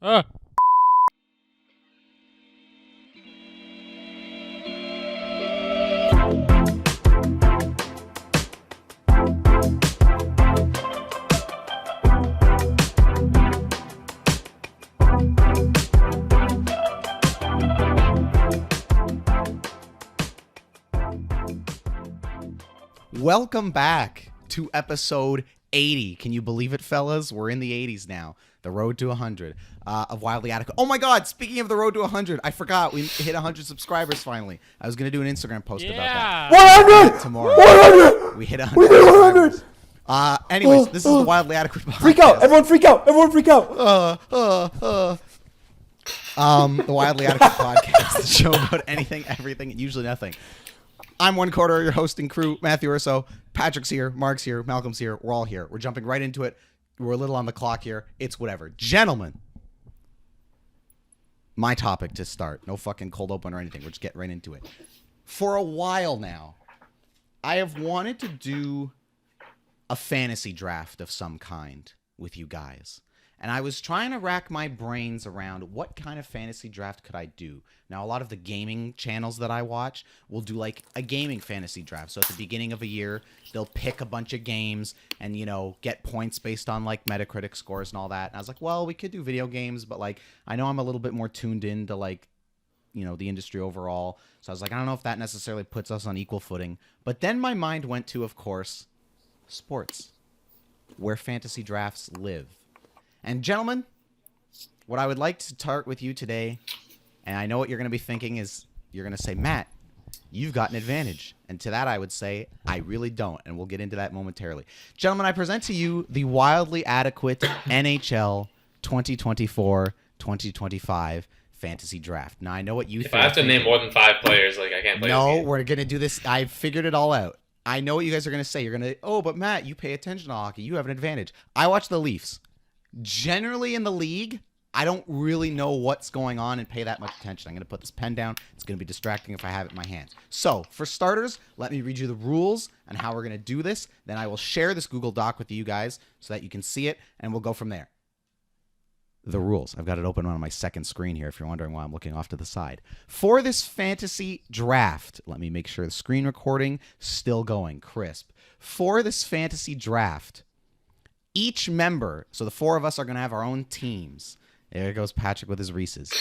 Ah. Welcome back to episode 80. Can you believe it, fellas? We're in the 80s now. The road to 100 of Wildly Adequate. Oh my God! Speaking of the road to 100, I forgot we hit 100 subscribers finally. I was gonna do an Instagram post about that. 100 Tomorrow. 100. We hit 100. We did 100. Subscribers. Anyways, this is the Wildly Adequate podcast. Freak out! Everyone freak out! Everyone freak out! The Wildly Adequate podcast, the show about anything, everything, and usually nothing. I'm one quarter of your hosting crew, Matty Urso. Patrick's here, Mark's here, Malcolm's here. We're all here. We're jumping right into it. We're a little on the clock here. It's whatever. Gentlemen, my topic to start. No fucking cold open or anything. We'll just get right into it. For a while now, I have wanted to do a fantasy draft of some kind with you guys. And I was trying to rack my brains around what kind of fantasy draft could I do. Now, a lot of the gaming channels that I watch will do like a gaming fantasy draft. So at the beginning of a year, they'll pick a bunch of games and, you know, get points based on like Metacritic scores and all that. And I was like, well, we could do video games, but like I know I'm a little bit more tuned into like, you know, the industry overall. So I was like, I don't know if that necessarily puts us on equal footing. But then my mind went to, of course, sports, where fantasy drafts live. And gentlemen, what I would like to start with you today, and I know what you're going to be thinking is you're going to say, Matt, you've got an advantage. And to that I would say, I really don't. And we'll get into that momentarily. Gentlemen, I present to you the Wildly Adequate NHL 2024-2025 fantasy draft. Now, I know what you think. If I have to name more than 5 players, like I can't play this game. We're going to do this. I've figured it all out. I know what you guys are going to say. You're going to, oh, but Matt, you pay attention to hockey. You have an advantage. I watch the Leafs. Generally in the league, I don't really know what's going on and pay that much attention. I'm going to put this pen down. It's going to be distracting if I have it in my hands. So, for starters, let me read you the rules and how we're going to do this. Then I will share this Google Doc with you guys so that you can see it, and we'll go from there. The rules. I've got it open on my second screen here if you're wondering why I'm looking off to the side. For this fantasy draft, let me make sure the screen recording still going crisp. For this fantasy draft, each member, so the 4 of us are going to have our own teams. There goes Patrick with his Reese's.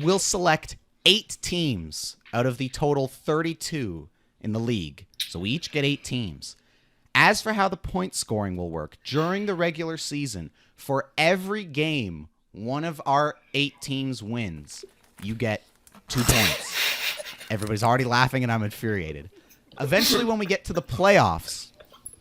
We'll select 8 teams out of the total 32 in the league. So we each get 8 teams. As for how the point scoring will work, during the regular season, for every game one of our 8 teams wins, you get 2 points. Everybody's already laughing and I'm infuriated. Eventually, when we get to the playoffs,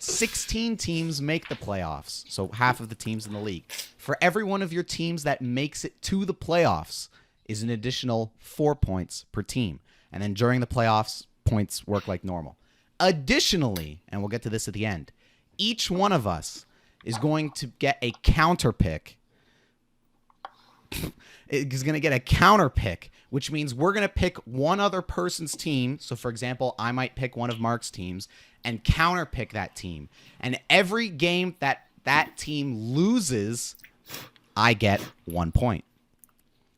16 teams make the playoffs, so half of the teams in the league. For every one of your teams that makes it to the playoffs is an additional 4 points per team. And then during the playoffs, points work like normal. Additionally, and we'll get to this at the end, each one of us is going to get a counter pick. Is going to get a counter pick, which means we're going to pick one other person's team. So, for example, I might pick one of Mark's teams and counter pick that team. And every game that team loses, I get 1 point.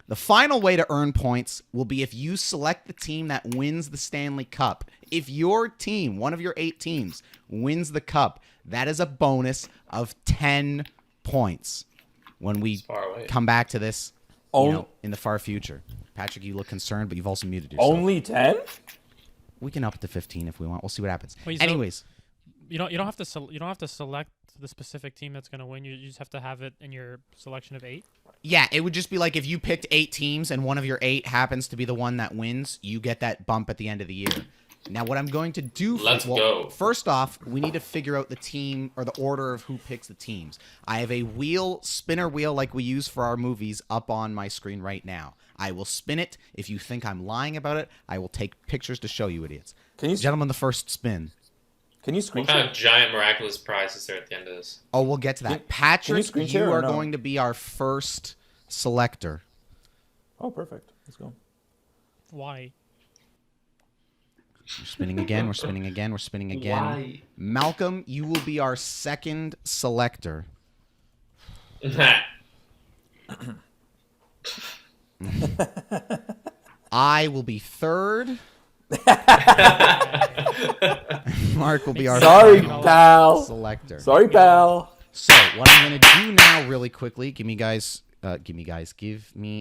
The final way to earn points will be if you select the team that wins the Stanley Cup. If your team, one of your 8 teams, wins the cup, that is a bonus of 10 points when we come back to this in the far future. Patrick, you look concerned, but you've also muted yourself. Only 10? We can up it to 15 if we want. We'll see what happens. Wait, Anyways, you don't have to select the specific team that's going to win. You just have to have it in your selection of 8. yeah, it would just be like if you picked 8 teams and one of your 8 happens to be the one that wins, you get that bump at the end of the year. Now, what I'm going to do... Go. First off, we need to figure out the team or the order of who picks the teams. I have a spinner wheel like we use for our movies up on my screen right now. I will spin it. If you think I'm lying about it, I will take pictures to show you idiots. Gentlemen, the first spin. Can you What kind of giant miraculous prize is there at the end of this? Oh, we'll get to that. Patrick, you are going to be our first selector. Oh, perfect. Let's go. Why? We're spinning again. We're spinning again. We're spinning again. Why? Malcolm, you will be our second selector. I will be third. Mark will be our Sorry, final pal. selector. Sorry, pal. So what I'm gonna do now, really quickly, give me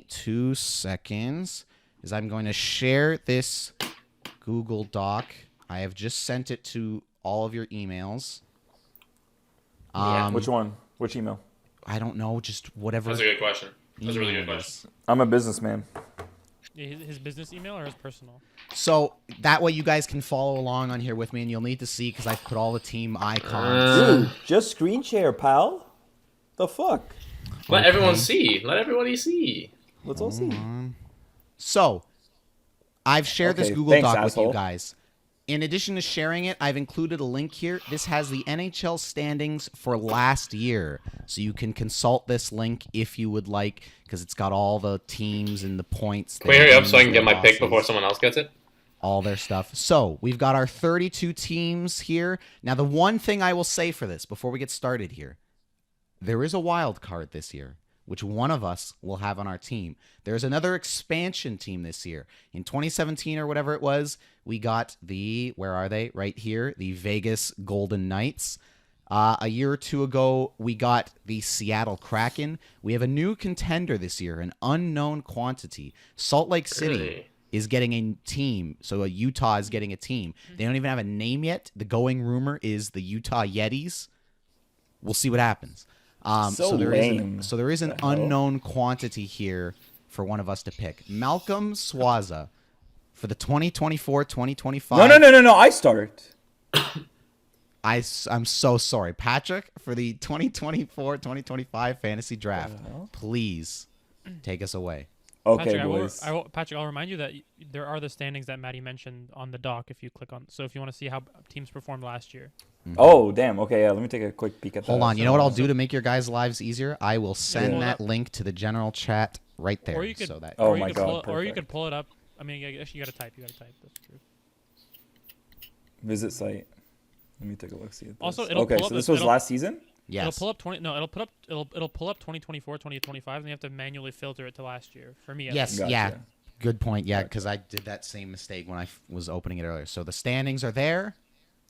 2 seconds. Is I'm going to share this Google Doc. I have just sent it to all of your emails. Which one? Which email? I don't know, just whatever. That's a good question. That's a really good question. I'm a businessman. His business email or his personal? So that way you guys can follow along on here with me, and you'll need to see because I've put all the team icons. Dude, just screen share, pal. The fuck? Let everyone see. Let everybody see. Let's all see. So I've shared this Okay, Google thanks, Doc with asshole. you guys. In addition to sharing it, I've included a link here. This has the NHL standings for last year. So you can consult this link if you would like, because it's got all the teams and the points. Can we hurry up so I can get my pick before someone else gets it? All their stuff. So we've got our 32 teams here. Now, the one thing I will say for this before we get started here, there is a wild card this year, which one of us will have on our team. There's another expansion team this year. In 2017 or whatever it was, we got where are they? Right here, the Vegas Golden Knights. A year or two ago, we got the Seattle Kraken. We have a new contender this year, an unknown quantity. Salt Lake City Really? is getting a team. So Utah is getting a team. They don't even have a name yet. The going rumor is the Utah Yetis. We'll see what happens. So there lame. is an unknown quantity here for one of us to pick. Malcolm Swaza for the 2024-2025. No. I start. I'm so sorry. Patrick, for the 2024-2025 fantasy draft, please take us away. Okay, Patrick, boys. Patrick, I'll remind you that there are the standings that Matty mentioned on the doc if you click on. So if you want to see how teams performed last year. Oh, damn. Okay, yeah. Let me take a quick peek at that. Hold on. You know what I'll do to make your guys' lives easier? I will send that link to the general chat right there. Or you could, so that Oh or you my could God, pull, or you perfect. could pull it up. I mean, actually, you gotta type. That's true. Visit site. Let me take a look. See it. Also, it'll okay, pull up so this the- was it'll- last season? yes. It'll pull up it'll pull up 2024, 2025, and you have to manually filter it to last year. For me, at Yes. least. Gotcha. Yeah. Good point. Yeah, because I did that same mistake when I was opening it earlier. So the standings are there.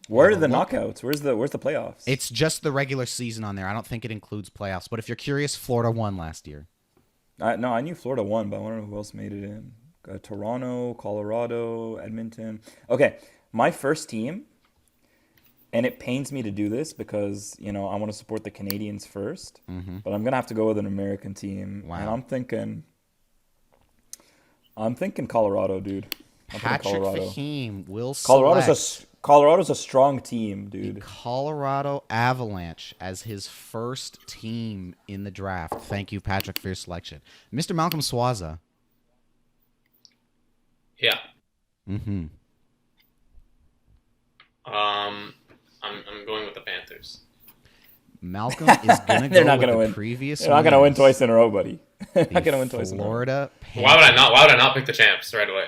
Where are the Look. knockouts? Where's the playoffs? It's just the regular season on there. I don't think it includes playoffs. But if you're curious, Florida won last year. No, I knew Florida won, but I want to know who else made it in. Toronto, Colorado, Edmonton. Okay, my first team, and it pains me to do this because, I want to support the Canadians first, but I'm going to have to go with an American team. Wow. And I'm thinking Colorado, dude. I'm thinking Patrick Colorado. Fahim will select Colorado's a strong team, dude. Colorado Avalanche as his first team in the draft. Thank you, Patrick, for your selection. Mr. Malcolm Swaza. Yeah. Mm-hmm. I'm going with the Panthers. Malcolm is going to They're go not with gonna the win. previous They're not going to win winners, twice in a row, buddy. They're the not going to win twice in a row. Florida Why would I not pick the champs right away?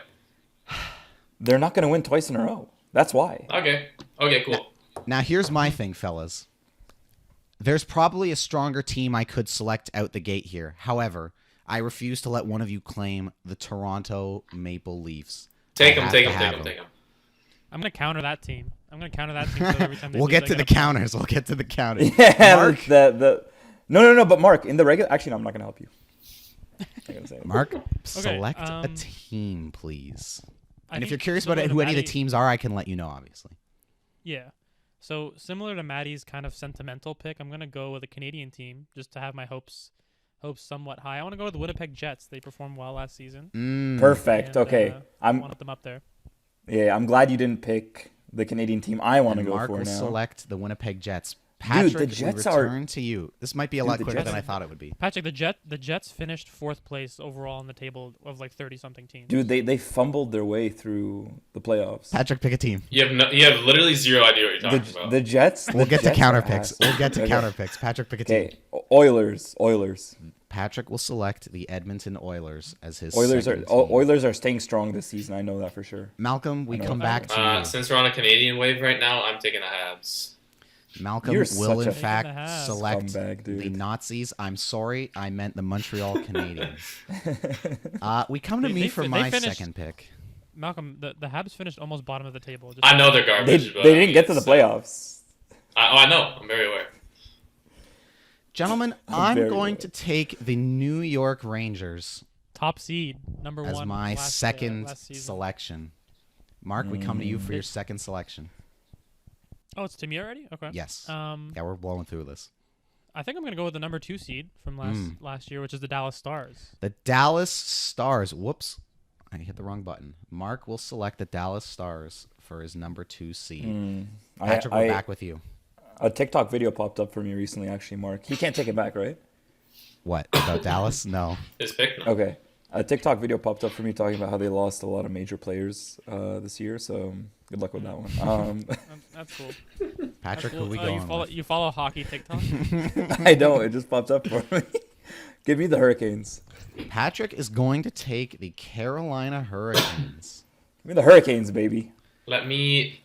They're not going to win twice in a row. That's why. Okay, cool. Now, here's my thing, fellas. There's probably a stronger team I could select out the gate here. However, I refuse to let one of you claim the Toronto Maple Leafs. Take I them. have Take to them. have Take them. I'm gonna counter that team. So every time they We'll lose, get I to the get a point. counters. We'll get to the counters. Yeah, Mark, No. But Mark, in the regular, actually, no, I'm not gonna help you. I'm not gonna say it. Mark, select a um, team, please. I And if think you're curious similar about to who any of the Matty- teams are, I can let you know, obviously. Yeah. So similar to Matty's kind of sentimental pick, I'm gonna go with a Canadian team just to have my hopes somewhat high. I want to go with the Winnipeg Jets. They performed well last season. Perfect. and, Okay, I wanted them up there. I'm glad you didn't pick the Canadian team I want to And go Mark for will now. select the Winnipeg Jets. Patrick, Jets we are- return to you. This might be a lot the quicker Jets than I are- thought it would be. Patrick, the Jets finished 4th place overall on the table of like 30-something teams. Dude, they fumbled their way through the playoffs. Patrick, pick a team. You have literally zero idea what you're talking about. The Jets. We'll the get to Jets counter are picks. ass. We'll get to Okay. counter picks. Patrick, pick a team. Okay, Oilers. Patrick will select the Edmonton Oilers as his Oilers are second team. Oilers are staying strong this season. I know that for sure. Malcolm, we I know. come back to you. Since we're on a Canadian wave right now, I'm taking the Habs. Malcolm You're will such in a fact select scumbag, dude. the Nazis. I'm sorry, I meant the Montreal Canadiens. We come to me for my finished- second pick. Malcolm, the Habs finished almost bottom of the table. Just I know they're They, garbage, but they didn't get to the it's, playoffs. I know. I'm very aware. Gentlemen, I'm very going well. to take the New York Rangers top seed, number as one. my second last season. selection. Mark, we come to you for your second selection. Oh, it's to me already. Okay. Yes. Yeah, we're blowing through this. I think I'm gonna go with the number 2 seed from last year, which is the Dallas Stars. The Dallas Stars. Whoops. I hit the wrong button. Mark will select the Dallas Stars for his number 2 seed. Patrick, we're back with you. A TikTok video popped up for me recently, actually, Mark. He can't take it back, right? What? About Dallas? No. His pick. No. Okay. A TikTok video popped up for me talking about how they lost a lot of major players this year, so good luck with that one. That's cool. Patrick, Cool. who we Oh, going you follow hockey TikTok? I don't. It just popped up for me. Give me the Hurricanes. with? Patrick is going to take the Carolina Hurricanes. Give me the Hurricanes, baby. Let me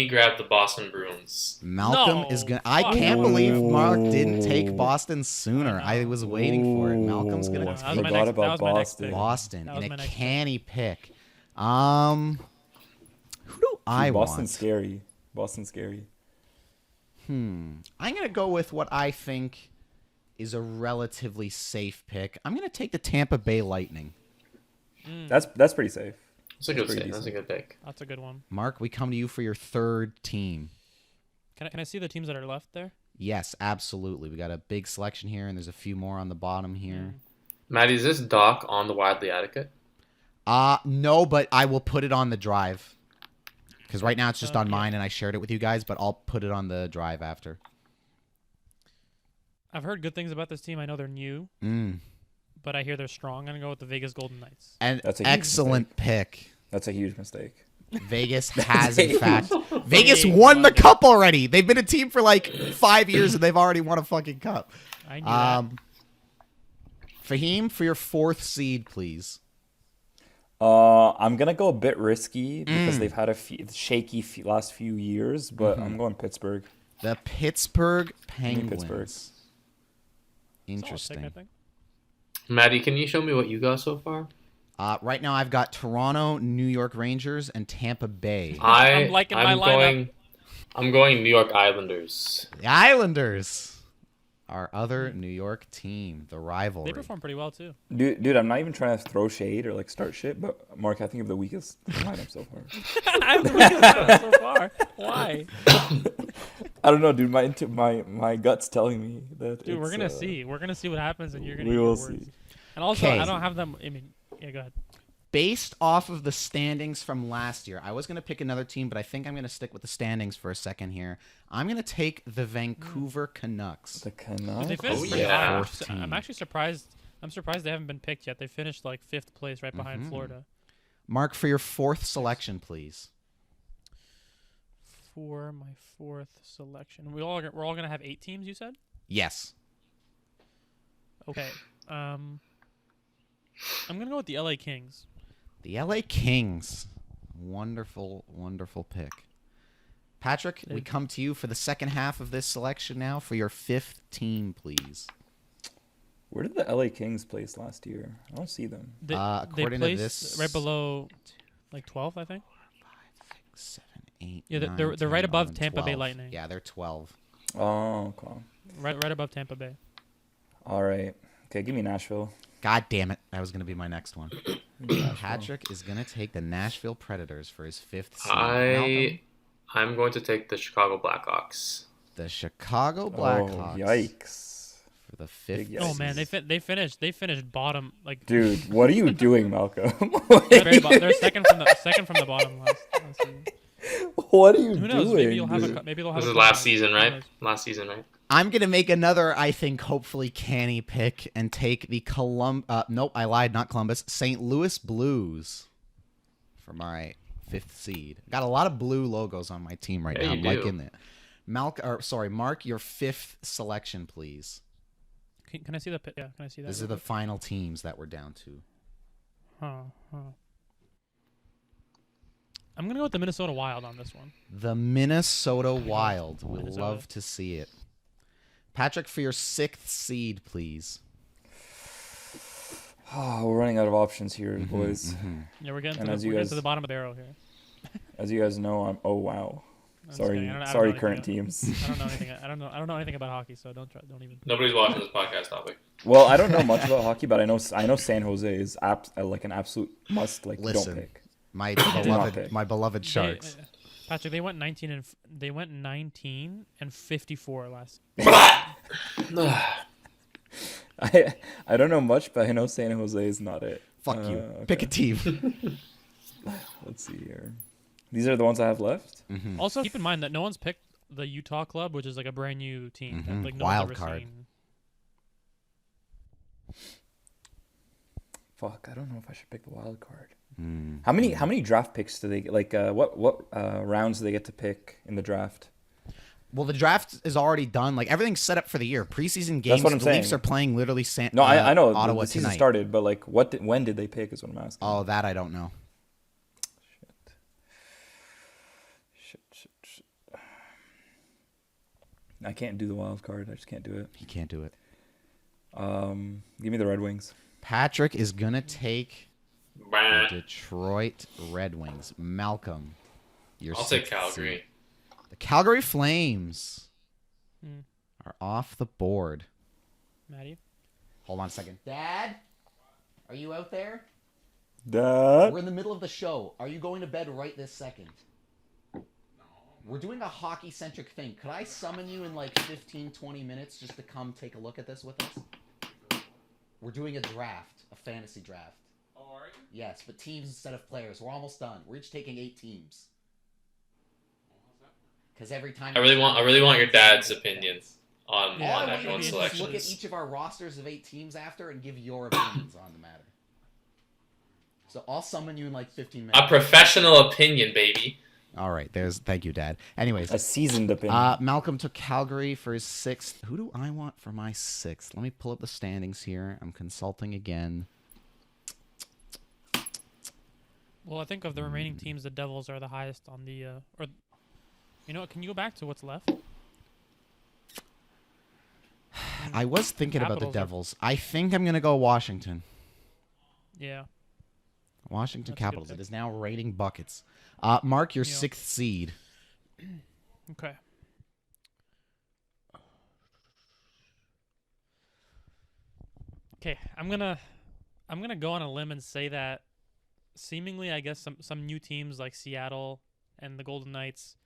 grab the Boston Bruins. Malcolm No, is going to... I fuck can't no. believe Mark didn't take Boston sooner. I was waiting for it. Malcolm's going Ooh, to That was take my forgot next- about that was my next Boston. pick. Boston That was in my a next pick. canny pick. Who do I Boston's want? scary. Boston's scary. I'm going to go with what I think is a relatively safe pick. I'm going to take the Tampa Bay Lightning. That's pretty safe. That's a good pretty pick. That's a good pick. That's a good one. Mark, we come to you for your third team. Can I see the teams that are left there? Yes, absolutely. We got a big selection here, and there's a few more on the bottom here. Maddie, is this Doc on the Wildly Etiquette? No, but I will put it on the drive. Because right now it's just on Okay. mine, and I shared it with you guys, but I'll put it on the drive after. I've heard good things about this team. I know they're new, but I hear they're strong. I'm gonna go with the Vegas Golden Knights. And That's a huge excellent pick. That's a huge mistake. Vegas has, in Big fact. Vegas Big won the blunder. cup already. They've been a team for like 5 years, and they've already won a fucking cup. I knew that. Fahim, for your fourth seed, please. I'm gonna go a bit risky because they've had a shaky last few years, but I'm going Pittsburgh. The Pittsburgh Penguins. Pittsburgh. Solid Interesting. pick, I think. Maddie, can you show me what you got so far? Right now, I've got Toronto, New York Rangers, and Tampa Bay. I'm liking my lineup. I'm going New York Islanders. The Islanders, our other New York team, the rivalry. They perform pretty well too. Dude, I'm not even trying to throw shade or like start shit, but Mark, I think you have the weakest lineup so far. I'm looking at it so far. Why? I don't know, dude. My gut's telling me that. Dude, we're it's, gonna see. We're gonna see what happens, and you're gonna. We eat will your words. see. And also, Okay. I don't have them. I mean, yeah, go ahead. Based off of the standings from last year, I was going to pick another team, but I think I'm going to stick with the standings for a second here. I'm going to take the Vancouver Canucks. The Canucks. They finished Oh, pretty yeah. high. Fourth team. I'm actually surprised. I'm surprised they haven't been picked yet. They finished like 5th place, right behind Florida. Mark, for your fourth selection, please. For my fourth selection, we're all gonna have 8 teams. You said? Yes. Okay. I'm gonna go with the LA Kings. The LA Kings. Wonderful, wonderful pick. Patrick, we come to you for the second half of this selection now for your fifth team, please. Where did the LA Kings place last year? I don't see them. They According to placed this- right below, like 12th, I think. 7, 8, Yeah, they're- 9, they're 10, right above 11, Tampa Bay 12. Lightning. Yeah, they're 12. Oh, okay. Right above Tampa Bay. All right. Okay, give me Nashville. God damn it. That was going to be my next one. Patrick is going to take the Nashville Predators for his fifth seed. Malcolm, I'm going to take the Chicago Blackhawks. the Chicago Blackhawks Oh, yikes. for the fifth Big Oh yikes. man, they finished bottom. Like Dude, what are you doing, Malcolm? they're second from the bottom last season. What are you Who knows? doing? Maybe you'll have dude? maybe they'll have. This a is last comeback. season, Who right? knows? Last season, right? I'm going to make another, I think, hopefully canny pick and take the nope, I lied, not Columbus, St. Louis Blues for my fifth seed. Got a lot of blue logos on my team right Yeah, now. you I'm do. liking it. Mark, your fifth selection, please. Can I see the pit? Yeah, can I see that? These are the final teams that we're down to. Huh. I'm gonna go with the Minnesota Wild on this one. The Minnesota Wild. Would Minnesota. love to see it. Patrick, for your 6th seed, please. Oh, we're running out of options here, boys. Yeah, we're getting And to, as the, you we're getting guys- to the bottom of the barrel here. As you guys know, I'm. Oh wow. I'm just Sorry, kidding. I don't sorry, know current anything- teams. I don't know anything. I don't know anything about hockey, so don't even. Nobody's watching this podcast topic. Well, I don't know much about hockey, but I know San Jose is like an absolute must. Like, Listen. don't pick. My not pick. beloved Sharks. Patrick, they went 19 and 54 last. I don't know much, but I know San Jose is not it. Fuck you. Okay. Pick a team. Let's see here. These are the ones I have left. Also, keep in mind that no one's picked the Utah club, which is like a brand new team. That, like, no Wild one's ever card. seen. Fuck, I don't know if I should pick the wild card. How many draft picks do they like? What rounds do they get to pick in the draft? Well, the draft is already done. Like, everything's set up for the year. Preseason games. what I'm the Leafs saying. are playing literally No, I know Ottawa the season tonight. started, but like, when did they pick? Is what I'm asking. Oh, that I don't know. Shit. I can't do the wild card. I just can't do it. He can't do it. Give me the Red Wings. Patrick is gonna take the Bah. Detroit Red Wings. Malcolm, your I'll take 6th Calgary. seed. The Calgary Flames Hmm. are off the board. Matty, Hold on a second. Dad, are you out there? Dad. We're in the middle of the show. Are you going to bed right this second? No. We're doing a hockey-centric thing. Could I summon you in like 15, 20 minutes just to come take a look at this with us? We're doing a draft, a fantasy draft. Oh, are you? Yes, but teams instead of players. We're almost done. We're each taking 8 teams. Because every time I really want your dad's opinion on Yeah. All I want you to everyone's do is just look at selections. each of our rosters of 8 teams after and give your opinions on the matter. So I'll summon you in like 15 minutes. A professional opinion, baby. All right, thank you, Dad. Anyways, A seasoned opinion. Malcolm took Calgary for his 6th. Who do I want for my 6th? Let me pull up the standings here. I'm consulting again. well, I think of the remaining teams, the Devils are the highest on the. Or, you know what? Can you go back to what's left? I was thinking about the Capitals are- Devils. I think I'm gonna go Washington. Yeah. Washington That's a good Capitals. pick. It is now raining buckets. Mark your Yeah. 6th seed. Okay. Okay, I'm gonna go on a limb and say that seemingly, I guess some new teams like Seattle and the Golden Knights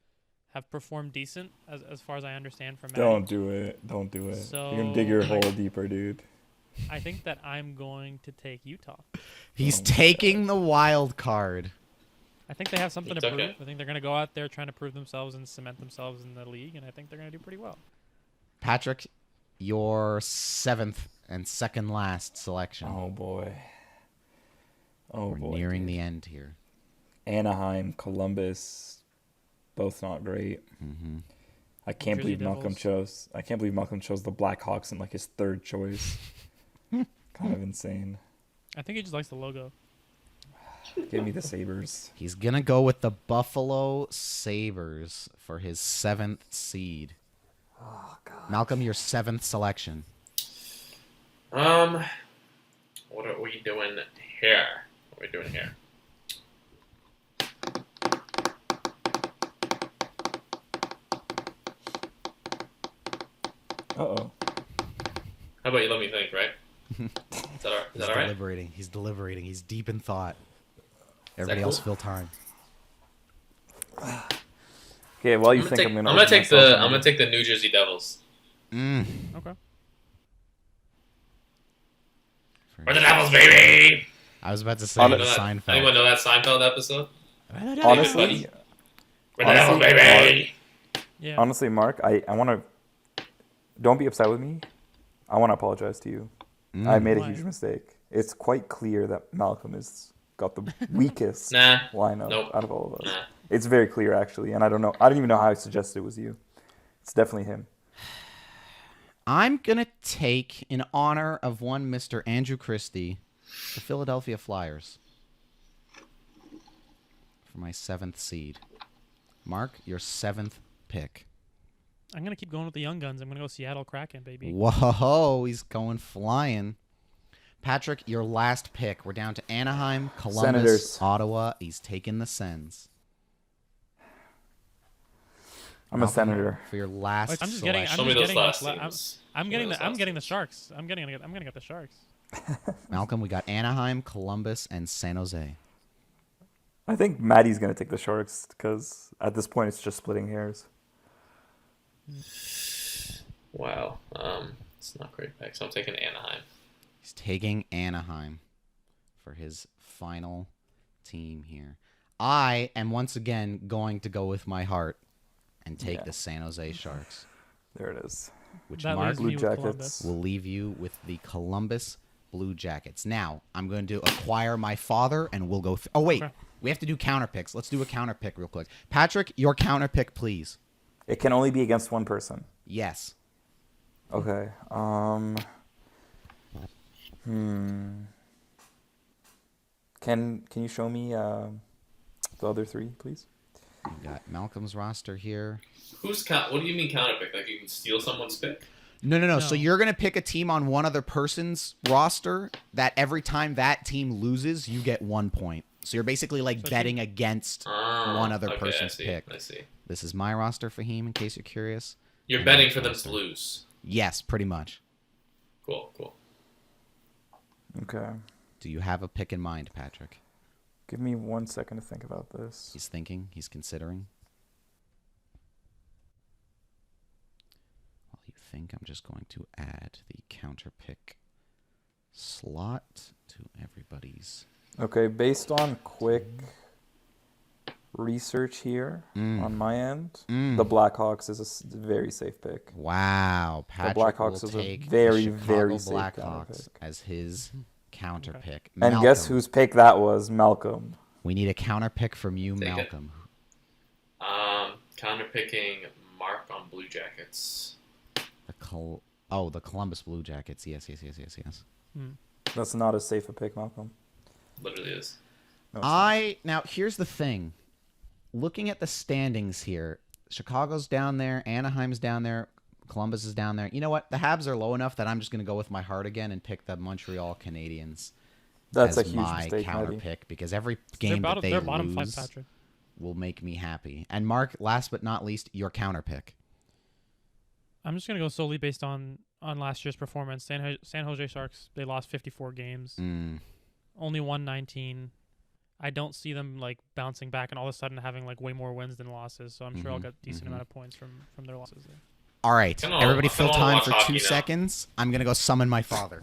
have performed decent as far as I understand from Matty. Don't do it. Don't do it. You're gonna dig your So, hole like- deeper, dude. I think that I'm going to take Utah. He's Oh, taking the wild card. I think they have something It's to prove. okay. I think they're gonna go out there trying to prove themselves and cement themselves in the league, and I think they're gonna do pretty well. Patrick, your 7th and second last selection. Oh boy. Oh We're boy. nearing dude. the end here. Anaheim, Columbus, both not great. Mm-hmm. I can't Jersey believe Malcolm Devils. chose the Blackhawks in like his 3rd choice. Kind of insane. I think he just likes the logo. Give me the Sabres. He's gonna go with the Buffalo Sabres for his 7th seed. Oh god. Malcolm, your 7th selection. What are we doing here? What are we doing here? Uh-oh. How about you let me think, right? Is that He's all right? deliberating. He's deliberating. He's deep in thought. that Everybody else cool? fill time. Okay, well you I'm think gonna I'm take, gonna open myself I'm up. gonna take the New Jersey Devils. Mm. Okay. We're the Devils, baby. I was about to say Hon- the Anyone Seinfeld. know that Seinfeld episode? Honestly, We're the Devils, Honestly, baby. Yeah. honestly, Mark, I want to. Don't be upset with me. I want to apologize to you. I made a Why? huge mistake. It's quite clear that Malcolm has got the weakest Nah. lineup Nope. out of all of us. Nah. It's very clear, actually, and I don't know. I don't even know how I suggested it was you. It's definitely him. I'm gonna take, in honor of one Mr. Andrew Christie, the Philadelphia Flyers for for my 7th seed. Mark, your 7th pick. I'm gonna keep going with the young guns. I'm gonna go Seattle Kraken, baby. Whoa, he's going flying. Patrick, your last pick. We're down to Anaheim, Columbus, Senators. Ottawa. He's taking the Sens. I'm a Senator. For your last I'm just getting. selection. I'm Show me just those getting. last I'm teams. getting Those the. I'm last getting the teams. Sharks. I'm gonna get the Sharks. Malcolm, we got Anaheim, Columbus, and San Jose. I think Matty's going to take the Sharks because at this point it's just splitting hairs. Wow. It's not great pick. So I'm taking Anaheim. He's taking Anaheim for his final team here. I am once again going to go with my heart and take the San Jose Sharks, There it is. which That Mark leaves me Blue with Jackets. Columbus. will leave you with the Columbus Blue Jackets. Now, I'm going to acquire my father, and we'll go. Oh, wait. Okay. We have to do counter picks. Let's do a counter pick real quick. Patrick, your counter pick, please. It can only be against one person. Yes. Okay. Can you show me the other three, please? You got Malcolm's roster here. Who's count? What do you mean counter pick? Like you can steal someone's pick? No. So No. you're going to pick a team on one other person's roster that every time that team loses, you get 1 point. So you're basically like So betting against one other person's pick. I see. This is my roster, Fahim, in case you're curious. You're And betting Mark's for them roster. to lose. Yes, pretty much. Cool. Okay. Do you have a pick in mind, Patrick? Give me 1 second to think about this. He's thinking. He's considering. While you think, I'm just going to add the counter pick slot to everybody's. Okay, based on quick research here on my end, the Blackhawks is a very safe pick. Wow, Patrick Blackhawks will is a take very, the Chicago very safe counter Blackhawks pick. as his counter pick. And guess Malcolm. whose pick that was? Malcolm. We need a counter pick from you, Take it. Malcolm. Counter picking Mark on Blue Jackets. The Columbus Blue Jackets. Yes. That's not as safe a pick, Malcolm. Literally is. No, it's not. Now here's the thing. Looking at the standings here, Chicago's down there, Anaheim's down there, Columbus is down there. You know what? The Habs are low enough that I'm just going to go with my heart again and pick the Montreal Canadiens That's a as huge my mistake, counter Matty. pick because every game that they They're bottom five, lose Patrick. will make me happy. And Mark, last but not least, your counter pick. I'm just gonna go solely based on last year's performance. San Jose Sharks, they lost 54 games, only won 19. I don't see them like bouncing back and all of a sudden having like way more wins than losses. So I'm sure I'll get a decent amount of points from their losses. There. All right, Come on, everybody I fill wanna time watch for hockey 2 now. seconds. I'm going to go summon my father.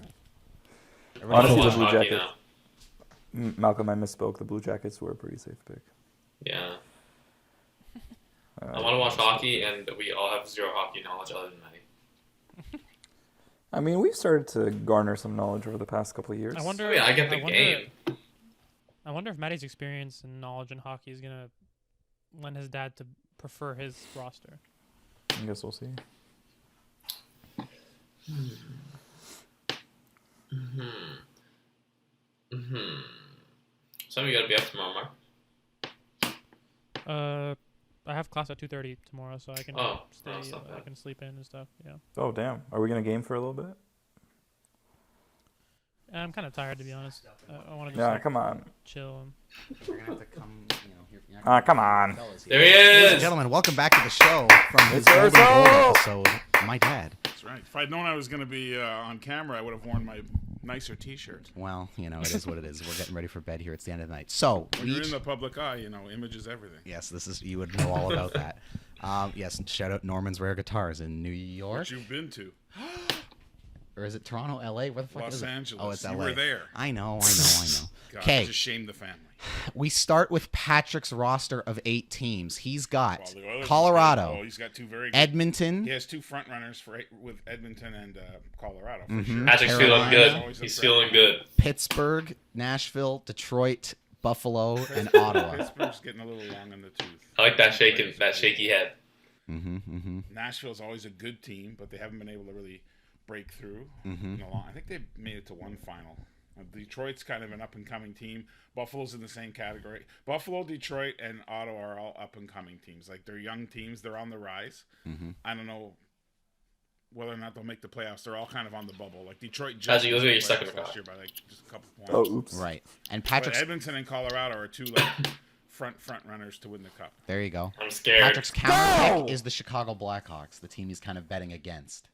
I Honestly, wanna the watch Blue hockey Jackets. now. Malcolm, I misspoke. The Blue Jackets were a pretty safe pick. Yeah. I want to watch hockey, and we all have zero hockey knowledge other than Matty. I mean, we've started to garner some knowledge over the past couple of years. I wonder. I mean, I get the wonder- game. I wonder if Matty's experience and knowledge in hockey is gonna lend his dad to prefer his roster. I guess we'll see. So you gotta be up tomorrow, Mark. I have class at 2:30 tomorrow, so I can Oh, stay. that's not I bad. can sleep in and stuff. Yeah, Oh, damn. Are we going to game for a little bit? and I'm kind of tired to be honest. I want to just Yeah, like, come on. chill. And You're going to have to come, here. Come on. There he Ladies and is. gentlemen, welcome back to the show from his It's Golden Goal Urso! episode. My dad. That's right. If I'd known I was going to be on camera, I would have worn my nicer T-shirt. Well, it is what it is. We're getting ready for bed here. It's the end of the night. So, When you're in the public eye, image is everything. yes, you would know all about that. Yes, shout out Norman's Rare Guitars in New York. What you've been to. Or is it Toronto, LA? Where the fuck Los is it? Angeles. Oh, it's You LA. were there. I know. God, Okay, just shame the family. we start with Patrick's roster of 8 teams. He's got Well, the Oilers is Colorado, good. Oh, he's got two very good. Edmonton, He has 2 front runners with Edmonton and Colorado for Mhm. sure. Patrick's Carolina. feeling good. Always He's a feeling threat. good. Pittsburgh, Nashville, Detroit, Buffalo, and Ottawa. Pittsburgh's getting a little long in the tooth. I like that shaky head. Nashville's always a good team, but they haven't been able to really break through Mm-hmm. in a long. I think they made it to one final Detroit's kind of an up-and-coming team. Buffalo's in the same category. Buffalo, Detroit, and Ottawa are all up-and-coming teams. Like, they're young teams. They're on the rise. Mm-hmm. I don't know whether or not they'll make the playoffs. They're all kind of on the bubble. Like, Detroit As just you made lose, the you're stuck in playoffs the last car. year by, like, just a couple points. Oh, oops. Right. And But Patrick's Edmonton and Colorado are two, like, front runners to win the cup. there you go. I'm scared. Patrick's counter pick is the Chicago Blackhawks, the team he's kind of betting against.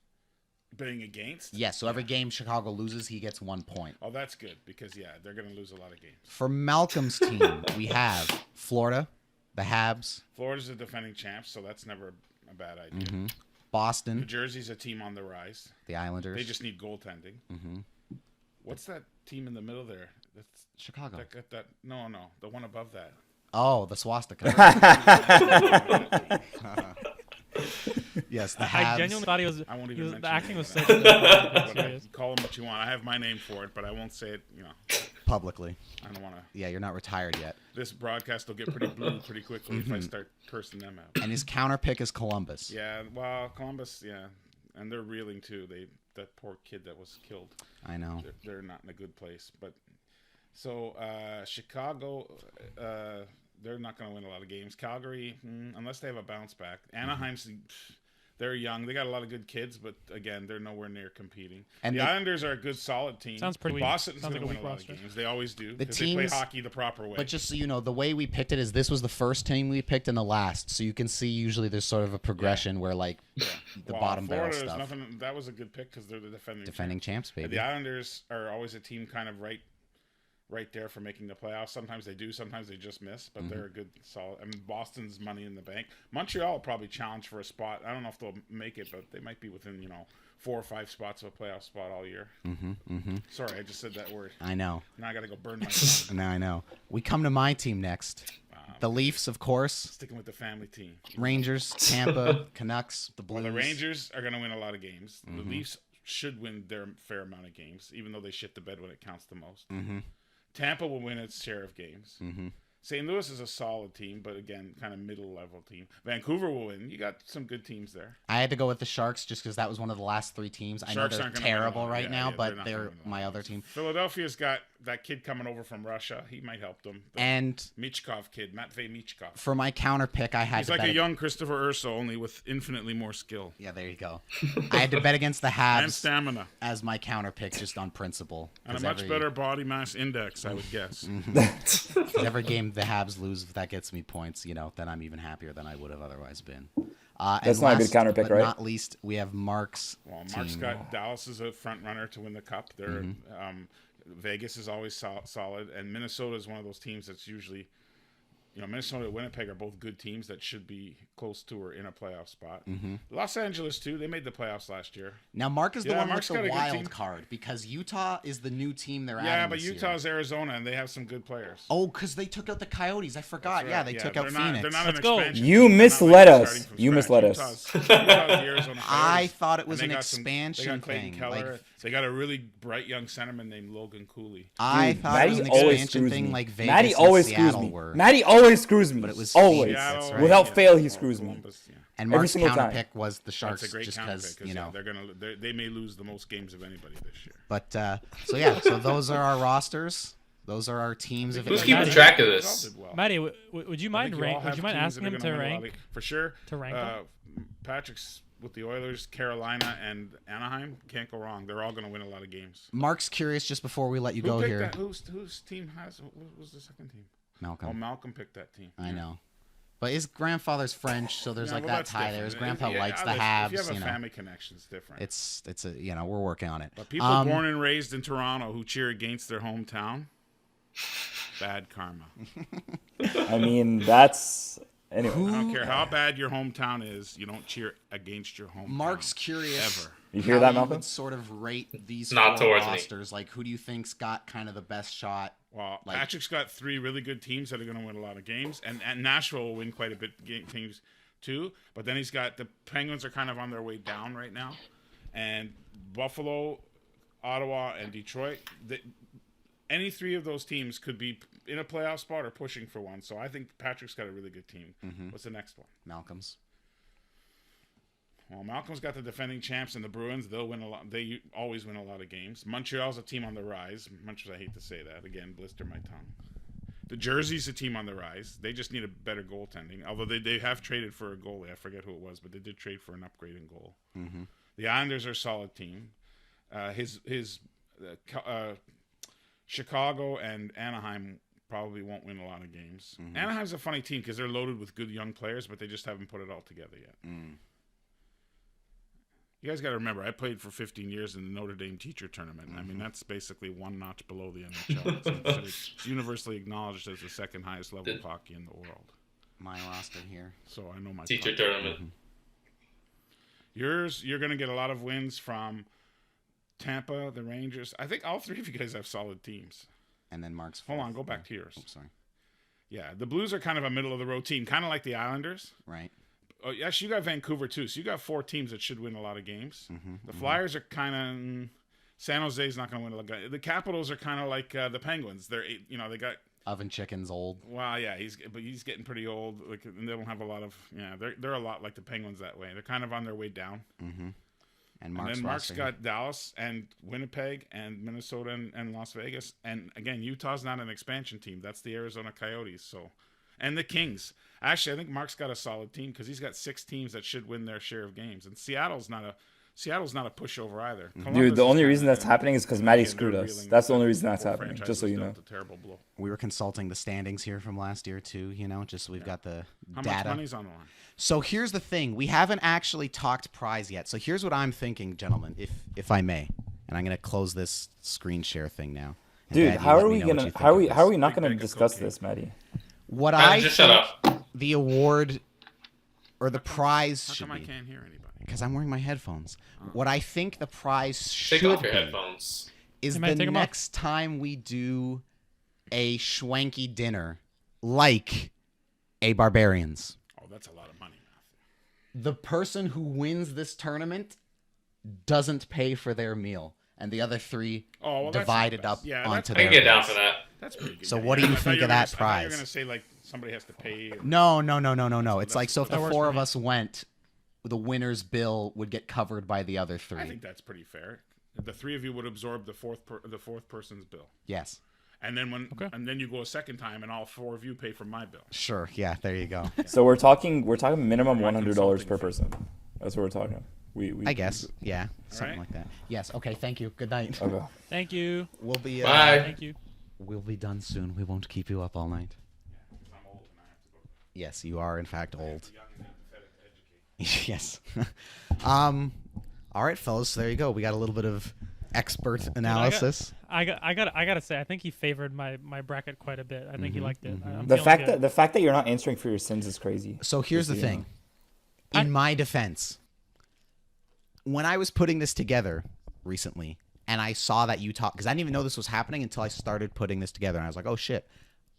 Betting against? Yes, so every game Chicago loses, he gets 1 point. Oh, that's good because, yeah, they're going to lose a lot of games. For Malcolm's team, we have Florida, the Habs, Florida's the defending champs, so that's never a bad idea. New Boston, Jersey's a team on the rise. the Islanders. They just need goaltending. What's that team in the middle there? That's Chicago. No, the one above that. Oh, the swastika. Yes, the Habs. I genuinely thought he was. I won't He even was mention the acting it. was so But serious. call them what you want. I have my name for it, but I won't say it. Publicly. I don't want to. Yeah, you're not retired yet. This broadcast will get pretty blue pretty quickly if I start cursing them out. And his counter pick is Columbus. Yeah, well, Columbus, yeah, and they're reeling too. That poor kid that was killed. I know. They're not in a good place. But so Chicago, they're not going to win a lot of games. Calgary, unless they have a bounce back. Anaheim's, they're young. They got a lot of good kids, but again, they're nowhere near competing. And the they- Islanders are a good, solid team. Sounds pretty weak. Boston's Sounds going like to a win a weak lot of roster. games. They always do. The Because they play teams- hockey the proper way. But just so you know, the way we picked it is this was the first team we picked and the last. So you can see usually there's sort of a progression where like the Well, bottom barrel Florida, there's stuff. nothing. That was a good pick because they're the Defending champs, And baby. the Islanders are always a team kind of right there for making the playoffs. Sometimes they do, sometimes they just miss, but they're a good, solid. I mean, Boston's money in the bank. Montreal will probably challenge for a spot. I don't know if they'll make it, but they might be within 4 or 5 spots of a playoff spot all year. Sorry, I just said that word. I know. Now I got to go burn my tongue. Now I know. We come to my team next. The Leafs, of course. Sticking with the family team. Rangers, Tampa, Canucks, the Blues. Well, the Rangers are going to win a lot of games. The Leafs should win their fair amount of games, even though they shit the bed when it counts the most. Tampa will win its share of games. St. Louis is a solid team, but again, kind of middle-level team. Vancouver will win. You got some good teams there. I had to go with the Sharks just because that was one of the last 3 teams. I know Sharks they're aren't gonna win a terrible lot. right Yeah, now, yeah, but not they're gonna win a lot. my other team. Philadelphia's got that kid coming over from Russia. He might help them. The And Michkov kid, Matvey Michkov. for my counter pick, I had He's to like bet a young Christopher Urso, only with infinitely more skill Yeah, there you go. I had to bet against the and Habs stamina as my counter pick just on principle. and a 'Cause much better body mass index, I would guess. Every game the Habs lose, if that gets me points, then I'm even happier than I would have otherwise been. That's not a good counter pick, but right? Not least, we have Mark's Well, team. Mark's got Dallas is a front runner to win the cup. They're Vegas is always solid, and Minnesota is one of those teams that's usually, Minnesota and Winnipeg are both good teams that should be close to or in a playoff spot. Los Angeles too. They made the playoffs last year. Now Mark is the Yeah, one Mark's with got the a good team. wild card because Utah is the new team they're Yeah, adding but this year. Utah's Arizona, and they have some good players. Oh, because they took out the Coyotes. I forgot. That's Yeah, right. they took out they're not- Phoenix. They're not Let's an go. expansion You team. They're not misled us. starting from You scratch. misled us. Utah's the Arizona I Coyotes, thought it was and an they got they expansion got Clayton thing. Keller. Like, They got a really bright young centerman named Logan Cooley. I Dude, thought it was an Matty always expansion screws thing me. like Vegas Matty and always screws Seattle me. were. Matty always screws me. But it was always. Phoenix, that's right. Without fail, he Or screws me. Columbus, yeah. And Every Mark's single counter time. pick was the Sharks That's a great just counter because, pick they may lose the most games of anybody this year. But, so those are our rosters. Those are our teams. If Who's it- keeping track of They all this? did well. Matty, would you I mind think you all rank? Would have you mind teams asking that are him gonna to win a lot rank? for sure. To rank them? Patrick's with the Oilers, Carolina, and Anaheim can't go wrong. They're all going to win a lot of games. Mark's curious just before we let you Who go picked here. that? Whose team has? What was the second team? Malcolm. Oh, Malcolm picked that team. I know. But his grandfather's French, so there's Yeah, like well, that that's tie there. His different. grandpa Yeah, likes the listen, Habs, If you have a you know. family connection, it's different. It's we're working on it. But people born and raised in Toronto who cheer against their hometown, bad karma. I mean, that's anyway. I don't care how bad your hometown is, you don't cheer against your hometown. Mark's curious. Ever. You hear how that, you Malcolm? would sort of rate these Not four towards me. rosters. Like, who do you think's got kind of the best shot? Well, Like- Patrick's got 3 really good teams that are going to win a lot of games, and Nashville will win quite a bit teams too. But then he's got the Penguins are kind of on their way down right now, and Buffalo, Ottawa, and Detroit. Any 3 of those teams could be in a playoff spot or pushing for one. So I think Patrick's got a really good team. What's the next one? Malcolm's. Well, Malcolm's got the defending champs and the Bruins. They'll win a lot. They always win a lot of games. Montreal's a team on the rise. Much as I hate to say that, again, blister my tongue. The Jersey's a team on the rise. They just need a better goaltending. Although they have traded for a goalie. I forget who it was, but they did trade for an upgrade in goal. Mm-hmm. The Islanders are a solid team. Chicago and Anaheim probably won't win a lot of games. Mm-hmm. Anaheim's a funny team because they're loaded with good young players, but they just haven't put it all together yet. Mm. You guys got to remember, I played for 15 years in the Notre Dame teacher tournament. I mean, that's basically one notch below the NHL. It's universally acknowledged as the second highest level of hockey in the world. My roster here. So I know my teacher tournament. Mm-hmm. You're going to get a lot of wins from Tampa, the Rangers. I think all three of you guys have solid teams. And then Mark's. Hold on, go back to yours. Oh, sorry. Yeah, the Blues are kind of a middle of the road team, kind of like the Islanders. Right. Oh, yes, you got Vancouver too. So you got 4 teams that should win a lot of games. Mm-hmm, The Flyers are kind of. San Jose's not going to win a lot. The Capitals are kind of like the Penguins. They got. Oven Chicken's old. Well, yeah, he's getting pretty old. Like, and they don't have a lot of. Yeah, they're a lot like the Penguins that way. They're kind of on their way down. Mm-hmm. And Mark's roster got Dallas and Winnipeg and Minnesota and Las Vegas. And again, Utah's not an expansion team. That's the Arizona Coyotes. So, and the Kings. Actually, I think Mark's got a solid team because he's got 6 teams that should win their share of games. And Seattle's not a pushover either. Dude, the only reason that's happening is because Matty screwed us. That's the only reason that's happening, just so you know. A terrible blow. We were consulting the standings here from last year too, just so we've got the How data. much money's on the line? So here's the thing. We haven't actually talked prize yet. So here's what I'm thinking, gentlemen, if I may. And I'm going to close this screen share thing now. And Dude, Dad, how let are me we know what gonna you think how are of we this. how are we not Big gonna bag of discuss cocaine. this, Matty? What Guys, I just shut think up. the award or the prize How should come I be, can't hear anybody? because I'm wearing my headphones. What I think the prize Take should off your be headphones. is You might the take 'em off. next time we do a schwanky dinner like a Barbarians. Oh, that's a lot of money, Matthew. The person who wins this tournament doesn't pay for their meal, and the other 3 Oh, well, that's divide not it bad. up Yeah, onto I their can get down bills. for that. That's pretty good. So what do you I thought think were of gonna- that I thought you were prize? going to say like somebody has to pay. No. It's that's- like, so if the that works 4 for of me. us went, the winner's bill would get covered by the other 3. I think that's pretty fair. The 3 of you would absorb the fourth person's bill, Yes. and then Okay. and then you go a second time, and all 4 of you pay for my bill. Sure. Yeah, there you go. So we're talking minimum My $100 per consulting person. That's what we're talking. We I guess. Yeah. Something right. like that. Yes. Okay. Thank you. Good night. Okay. Thank you. We'll be Bye. Thank you. we'll be done soon. We won't keep you up all night. I'm old and I have to go. Yes, you are in fact old. Young and empathetic to educate. Yes. All right, fellas. There you go. We got a little bit of expert analysis. I gotta say, I think he favored my bracket quite a bit. I think he liked it. I'm The feeling fact good. that you're not answering for your sins is crazy. So here's the Just so you thing. In my defense, when I was putting this together recently, and I saw that Utah, because I didn't even know this was happening until I started putting this together, and I was like, oh shit.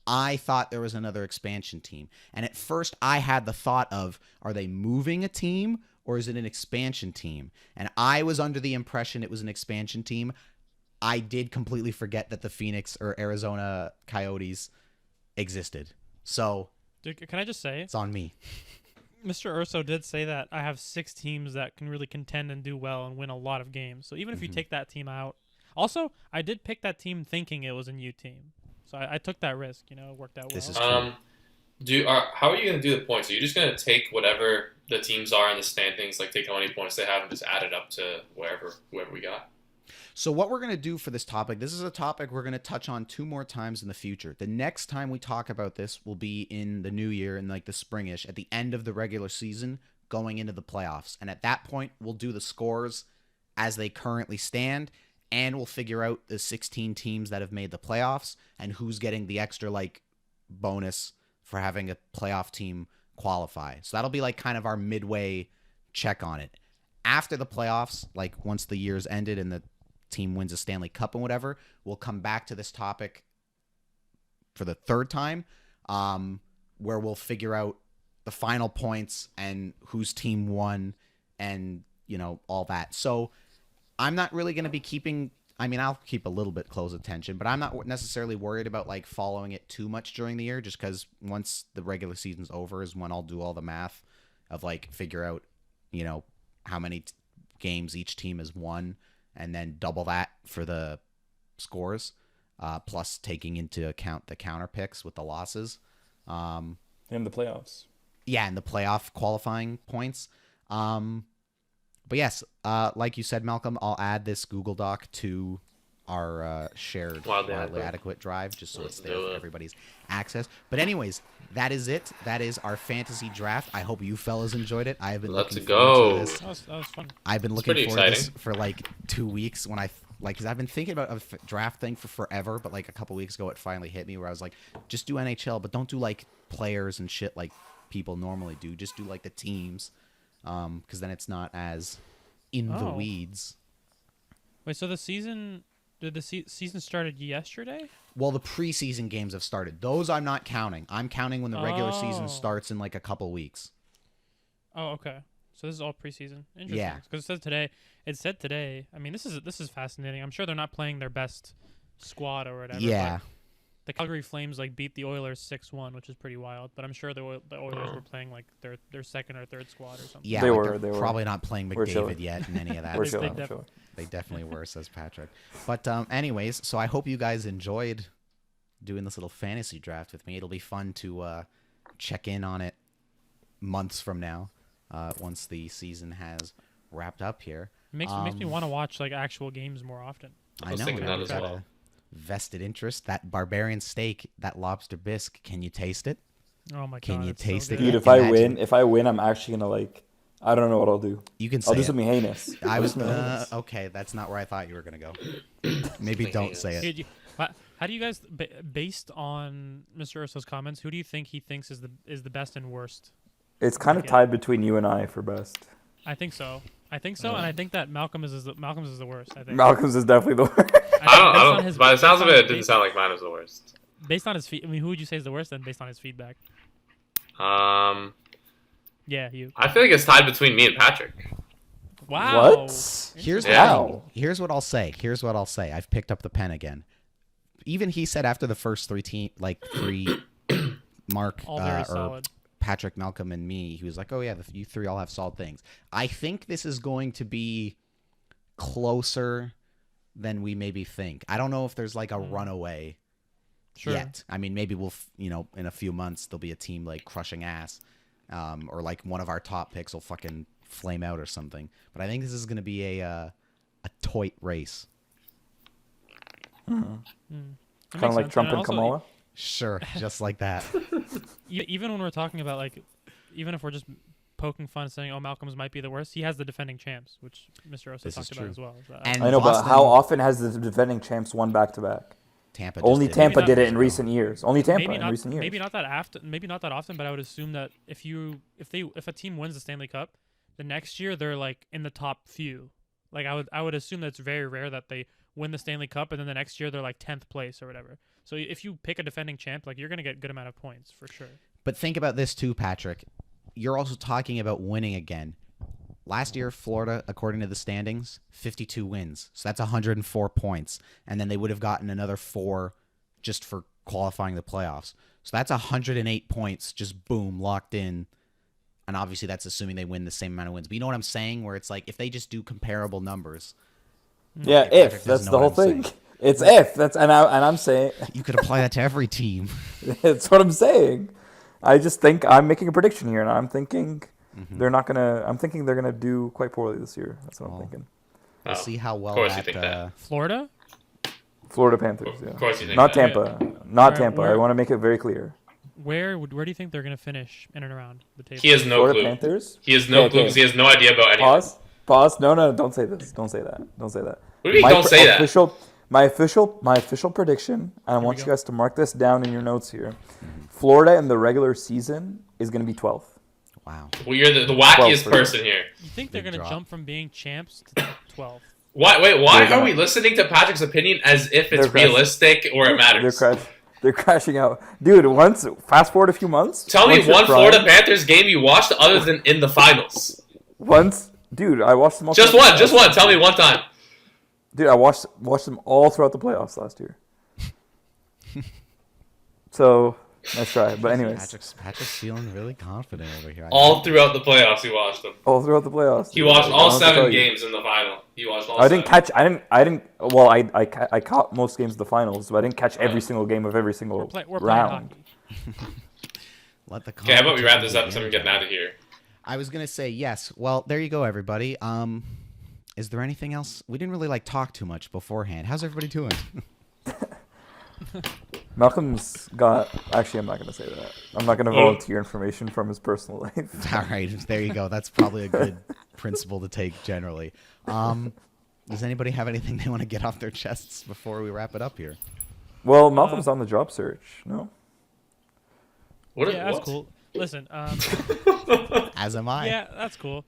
I thought there was another expansion team. And at first, I had the thought of, are they moving a team or is it an expansion team? And I was under the impression it was an expansion team. I did completely forget that the Phoenix or Arizona Coyotes existed. So Dude, can I just say, it's on me. Mr. Urso did say that I have 6 teams that can really contend and do well and win a lot of games. So even if you take that team out, also I did pick that team thinking it was a new team. So I took that risk. It worked out well. This is true. How are you going to do the points? Are you just going to take whatever the teams are in the standings, like take how many points they have, and just add it up to whoever we got? So what we're going to do for this topic, this is a topic we're going to touch on 2 more times in the future. The next time we talk about this will be in the new year, in like the springish, at the end of the regular season, going into the playoffs. And at that point, we'll do the scores as they currently stand, and we'll figure out the 16 teams that have made the playoffs and who's getting the extra like bonus for having a playoff team qualify. So that'll be like kind of our midway check on it. After the playoffs, like once the year's ended and the team wins a Stanley Cup and whatever, we'll come back to this topic for the 3rd time, where we'll figure out the final points and whose team won and, all that. So I'm not really going to be keeping, I'll keep a little bit close attention, but I'm not necessarily worried about like following it too much during the year, just because once the regular season's over is when I'll do all the math of like figure out, how many games each team has won, and then double that for the scores, plus taking into account the counter picks with the losses. In the playoffs. Yeah, and the playoff qualifying points. But yes, like you said, Malcolm, I'll add this Google Doc to our shared Wildly Adequate drive, just so it's there for everybody's access. But anyways, that is it. That is our fantasy draft. I hope you fellas enjoyed it. I have been looking forward to this. That was fun. I've been looking forward to this for like 2 weeks when because I've been thinking about a draft thing for forever, but like a couple weeks ago it finally hit me where I was like, just do NHL, but don't do like players and shit like people normally do. Just do like the teams, because then it's not as in the weeds. Wait, so the season... Did the season started yesterday? Well, the preseason games have started. Those I'm not counting. I'm counting when the regular season starts in like a couple weeks. Oh, okay. So this is all preseason. Interesting. Yeah. Because it said today. I mean, this is fascinating. I'm sure they're not playing their best squad or whatever. Yeah. The Calgary Flames beat the Oilers 6-1, which is pretty wild. But I'm sure the Oilers were playing like their second or third squad or something. Yeah, they were probably not playing McDavid yet in any of that. They definitely were, says Patrick. But anyways, so I hope you guys enjoyed doing this little fantasy draft with me. It'll be fun to check in on it months from now, once the season has wrapped up here. It makes me want to watch like actual games more often. I was thinking that as well. Vested interest. That barbarian steak, that lobster bisque, can you taste it? Oh my god! Can you taste it? Dude, if I win, I'm actually gonna I don't know what I'll do. You can say I'll do something heinous. I was okay. That's not where I thought you were gonna go. Maybe don't say it. How do you guys, based on Mr. Urso's comments, who do you think he thinks is the best and worst? It's kind of tied between you and I for best. I think so, and I think that Malcolm's is the worst. I think Malcolm's is definitely the worst. I don't. By the sounds of it, it didn't sound like mine was the worst. Based on his who would you say is the worst? Then based on his feedback. Yeah, you. I feel like it's tied between me and Patrick. Wow. What? Here's what I'll say. I've picked up the pen again. Even he said after the first three Mark or Patrick, Malcolm, and me, he was like, "Oh yeah, you three all have solid things." I think this is going to be closer than we maybe think. I don't know if there's like a runaway yet. I mean, maybe we'll, in a few months there'll be a team like crushing ass, or like one of our top picks will fucking flame out or something. But I think this is going to be a tight race. Kind of like Trump and Kamala. Sure, just like that. Even when we're talking about even if we're just poking fun, saying, "Oh, Malcolm's might be the worst," he has the defending champs, which Mr. Osa talked about as well. And I know, but how often has the defending champs won back-to-back? Tampa. Only Tampa did it in recent years. Maybe not that often, but I would assume that if a team wins the Stanley Cup, the next year they're like in the top few. Like I would assume that it's very rare that they win the Stanley Cup and then the next year they're like 10th place or whatever. So if you pick a defending champ, you're gonna get a good amount of points for sure. But think about this too, Patrick. You're also talking about winning again. Last year, Florida, according to the standings, 52 wins. So that's 104 points. And then they would have gotten another 4 just for qualifying the playoffs. So that's 108 points, just boom, locked in. And obviously that's assuming they win the same amount of wins. But you know what I'm saying? Where it's like, if they just do comparable numbers. Yeah, if. That's the whole thing. It's if. And I'm saying. You could apply that to every team. That's what I'm saying. I just think I'm making a prediction here, and I'm thinking they're not gonna. I'm thinking they're gonna do quite poorly this year. That's what I'm thinking. We'll see how well Florida Panthers. Yeah. Of course you think not that. Tampa. Not Tampa. I want to make it very clear. Where do you think they're gonna finish in and around the table? He has no Florida clue. Panthers. He has no clue because he has no idea about any. Pause. No. Don't say this. Don't say that. Don't say that. What do you mean? Don't say that. My official prediction, and I want you guys to mark this down in your notes here. Florida in the regular season is going to be 12th. Wow. Well, you're the wackiest person here. You think they're going to jump from being champs to 12th? Why are we listening to Patrick's opinion as if it's realistic or it matters? They're crashing out. Dude, fast forward a few months. Tell me one Florida Panthers game you watched other than in the finals. Dude, I watched them all. Just one. Tell me one time. Dude, I watched them all throughout the playoffs last year. So, Nice try. But anyways, Patrick's feeling really confident over here. All throughout the playoffs, he watched them. all throughout the playoffs. He watched I all don't know what to 7 tell you. games in the final. He watched all. I didn't 7. catch. I didn't. Well, I caught most games of the finals, but I didn't catch every single game of every single We're playing round. hockey. Let the Okay, how about we wrap this up competition so I'm begin. getting out of here? I was gonna say yes. Well, there you go, everybody. Is there anything else? We didn't really talk too much beforehand. How's everybody doing? Malcolm's got. Actually, I'm not going to say that. I'm not going to volunteer information from his personal life. All right, there you go. That's probably a good principle to take generally. Does anybody have anything they want to get off their chests before we wrap it up here? Well, Malcolm's on the job search. No. What? Yeah, that's what? cool. Listen, As am I. yeah, that's cool.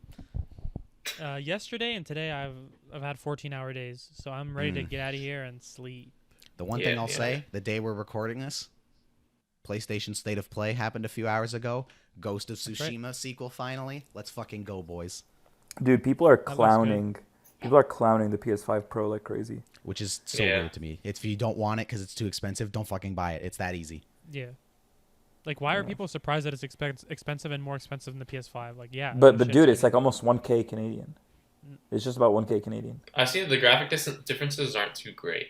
Yesterday and today I've had 14-hour days, so I'm ready to get out of here and sleep. The one thing I'll say, the day we're recording this, PlayStation State of Play happened a few hours ago. Ghost of Tsushima sequel finally. Let's fucking go, boys. Dude, people are looks good. clowning. People are clowning the PS5 Pro like crazy. Which is so weird to me. If you don't want it because it's too expensive, don't fucking buy it. It's that easy. Yeah. Like, why are people surprised that it's expensive and more expensive than the PS5? Like, yeah. But no shit, dude, it's like almost 1K Canadian. It's just about 1K Canadian. I've seen the graphic differences aren't too great.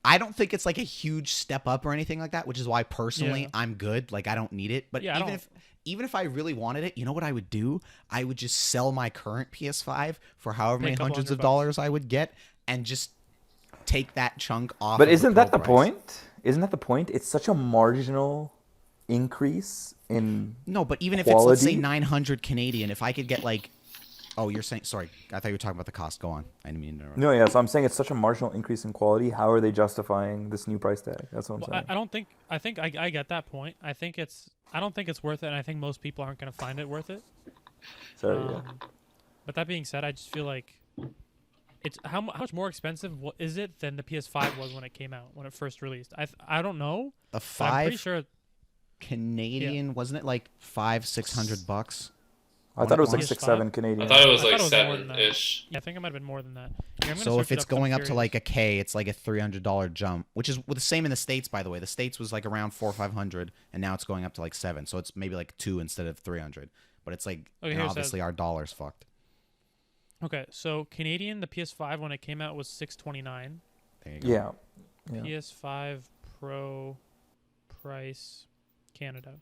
I don't think it's like a huge step up or anything like that, which is why personally Yeah. I'm good. Like, I don't need it. But Yeah, even if I really wanted it, you know what I would do? I would just sell my current PS5 for however Pay a many couple hundreds of $100. dollars I would get and just take that chunk off. But of isn't that the Pro price. point? Isn't that the point? It's such a marginal increase in No, but even if it's, let's say, quality? 900 Canadian, if I could get like... Oh, you're saying... Sorry, I thought you were talking about the cost. Go on. I didn't mean to interrupt. No, yeah, so I'm saying it's such a marginal increase in quality. How are they justifying this new price tag? That's what I'm Well, saying. I don't think. I think I get that point. I don't think it's worth it, and I think most people aren't going to find it worth it. Sorry, yeah. But that being said, I just feel like it's how much more expensive is it than the PS5 was when it came out, when it first released. I don't know. The But I'm pretty 5 sure. Canadian, wasn't it like $500-600? I thought it was like PS5. 6-7 Canadian. I thought it was I like thought it was more than that. 7-ish. Yeah, I think it might have been more than that. Yeah, I'm gonna So search if it it's up 'cause I'm going up to curious. like a K, it's like a $300 jump, which is the same in the States, by the way. The States was like around 400 or 500, and now it's going up to like 7. So it's maybe like 2 instead of 300. But it's like, Okay, and here it obviously says- our dollar's fucked. Okay, so Canadian, the PS5 when it came out was $629. There you go. Yeah. Yeah. PS5 Pro price Canada.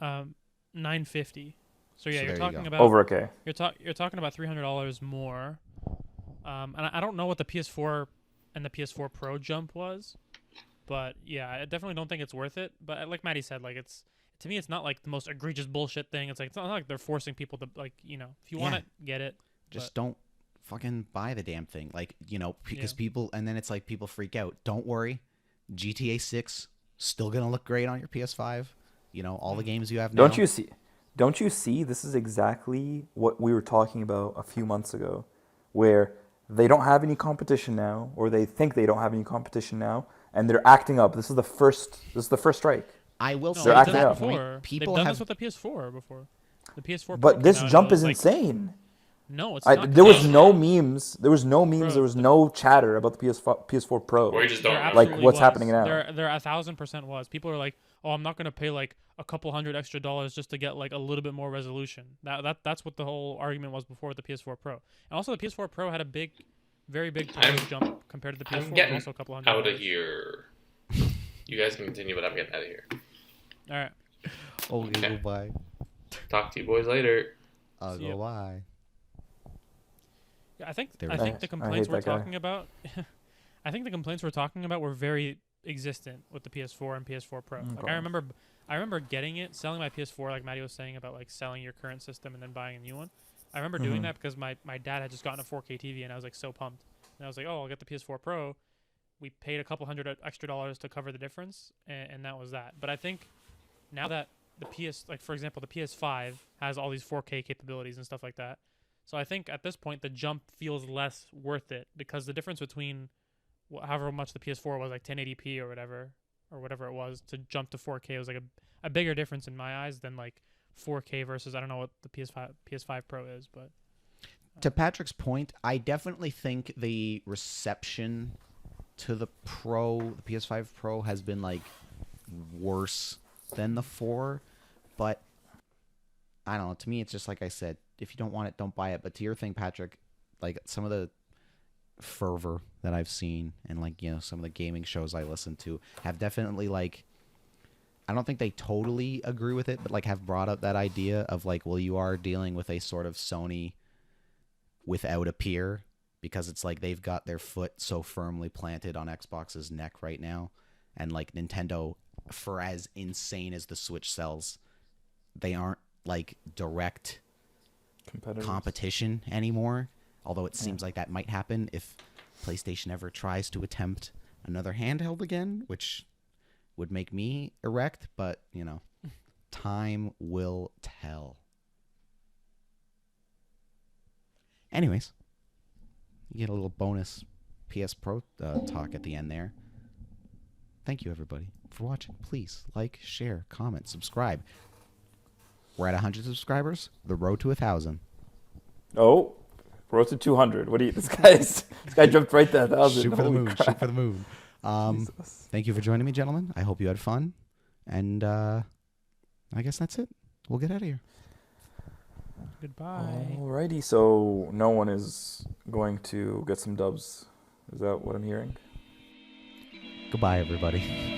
$950. So yeah, So you're there you talking go. about Over a K. you're talking about $300 more. And I don't know what the PS4 and the PS4 Pro jump was, but yeah, I definitely don't think it's worth it. But like Matty said, like to me, it's not like the most egregious bullshit thing. It's not like they're forcing people to if you want Yeah. it, get it. Just don't fucking buy the damn thing. Like, because people, and then it's like people freak out. Don't worry. GTA 6 still going to look great on your PS5. All the games you have now. Don't you see this is exactly what we were talking about a few months ago, where they don't have any competition now, or they think they don't have any competition now, and they're acting up. This is the first strike. I will No, say They're they've to acting done that up. it before. point, people They've done have... this with the PS4 before. The PS4 Pro But came this out and jump it was is like, insane. No, it's not. There was consistent. no memes. There was no memes. Bro, There was no chatter about the PS4 Pro. Or you just don't There remember. Like, absolutely what's was. happening now? There 1,000% was. People are like, "Oh, I'm not gonna pay like a couple $100 extra just to get like a little bit more resolution." That's what the whole argument was before with the PS4 Pro. And also, the PS4 Pro had a very big price jump compared to the PS4. I'm getting Also, a couple $100. out of here. You guys can continue, but I'm getting out of here. All right. Okay, Okay. goodbye. Talk to you boys later. I'll See ya. go bye. Yeah, I think There I we think go. the I complaints hate we're that guy. talking about. I think the complaints we're talking about were very existent with the PS4 and PS4 Pro. Like Okay. I remember getting it, selling my PS4, like Matty was saying about like selling your current system and then buying a new one. I remember doing Mhm. that because my dad had just gotten a 4K TV and I was like so pumped. And I was like, oh, I'll get the PS4 Pro. We paid a couple $100 extra to cover the difference, and that was that. But I think now that for example, the PS5 has all these 4K capabilities and stuff like that. So I think at this point the jump feels less worth it because the difference between however much the PS4 was, like 1080p or whatever it was, to jump to 4K was like a bigger difference in my eyes than like 4K versus I don't know what the PS5 Pro is, but To Patrick's point, I definitely think the reception to the PS5 Pro has been like worse than the 4, but I don't know. To me, it's just like I said, if you don't want it, don't buy it. But to your thing, Patrick, like some of the fervor that I've seen and like, you know, some of the gaming shows I listen to have definitely like, I don't think they totally agree with it, but like have brought up that idea of like, well, you are dealing with a sort of Sony without a peer, because it's like they've got their foot so firmly planted on Xbox's neck right now. And like Nintendo, for as insane as the Switch sells, they aren't like direct competition anymore. Although it seems like that might happen if PlayStation ever tries to attempt another handheld again, which would make me erect, but, you know, time will tell. Anyways, you get a little bonus PS Pro talk at the end there. Thank you, everybody, for watching. Please like, share, comment, subscribe. We're at 100 subscribers. The road to 1,000. Oh, road to 200. What do you? This guy jumped right to 1,000. Shoot for the Holy moon. crap. Shoot for the moon. Thank you for joining me, gentlemen. I hope you had fun. And I guess that's it. We'll get out of here. Goodbye. Alrighty, so no one is going to get some dubs. Is that what I'm hearing? Goodbye, everybody.